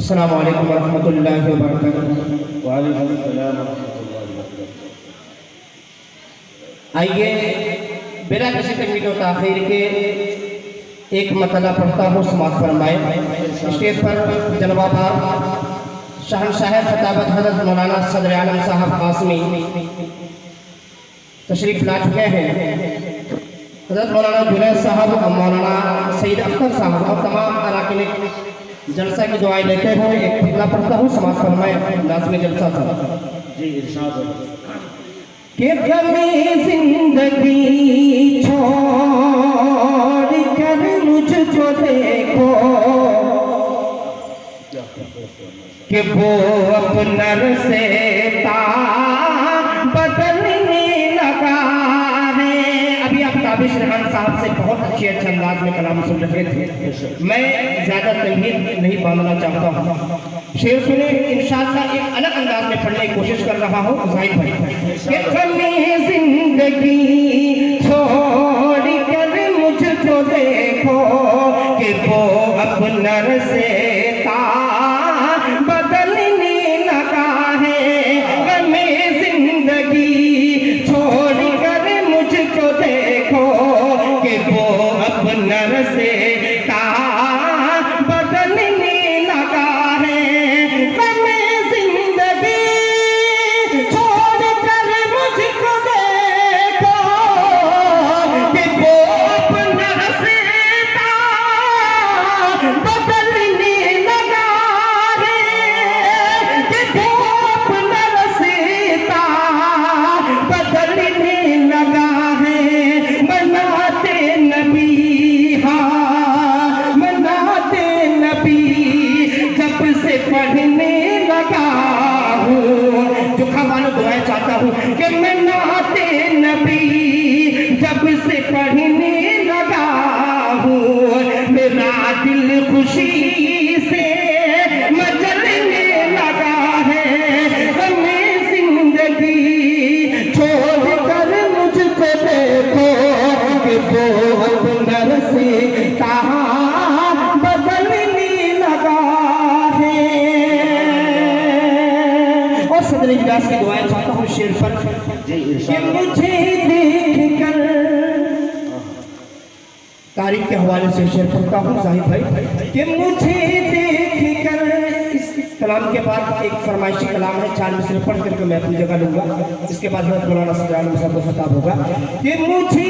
अस्सलामु अलैकुम वरहमतुल्लाहि वबरकातुहू। वालेकुम अस्सलाम वरहमतुल्लाहि वबरकातुहू। आइए बिना किसी तकलीफ और ताख़ीर के एक मतला पढ़ता हूँ, समाअत फरमाएं। स्टेज पर जलवाबार शहंशाह खिताबत हज़रत मौलाना सदर आलम साहब कासमी तशरीफ ला चुके हैं। हज़रत मौलाना जुनैद साहब और मौलाना सईद अख्तर साहब और तमाम अराकीन जलसा की दुआएं लेते हुए एक फतला पढ़ता हूँ, समाअत फरमाएं। लाज़मी जलसा था जी इरशाद कि गमे जिंदगी छोड़ कर मुझको देखो कि वो अपना रसेता बदलने लगा है। अभी आप ताबिश रहमान साहब से बहुत अच्छे अंदाज में कलाम सुन रहे थे। मैं ज्यादा तमहीद नहीं बांधना चाहता हूँ। शेर सुने, इंशाअल्लाह एक अलग अंदाज में पढ़ने की कोशिश कर रहा हूँ। जाहिर भाई कि गमे जिंदगी छोड़ कर मुझको देखो कि वो अपना रसेता बदलने लगा है। गमे जिंदगी छोड़ कर मुझको देखो कि वो अपना रसेता बदलने लगा है। गमे जिंदगी छोड़ कर मुझको देखो कि वो अपना रसेता बदलने लगा है। कि वो अपना रसेता बदलने लगा है। मनाते नबी, हाँ मनाते नबी जब से पढ़ने लगा हूँ। जो खावानो दुआएं चाहता हूँ कि मनाते नबी जब से पढ़ने लगा हूँ। मेरा दिल खुशी से मचलने लगा है। हमें जिंदगी छोड़ कर मुझको देखो कि वो अपना रसेता बदलने लगा है। और सदर इजलास की दुआएं चाहता हूँ शेर पर जी कि इरशाद मुझे देख कर तारीख के हवाले से शेर पढ़ता हूँ। जाहिर भाई कि मुझे देख कर, इस कलाम के बाद एक फरमाइशी कलाम है, 4 मिसरे पढ़ करके मैं अपनी जगह लूंगा। इसके बाद हज़रत मौलाना सदर आलम साहब को खिताब होगा कि मुझे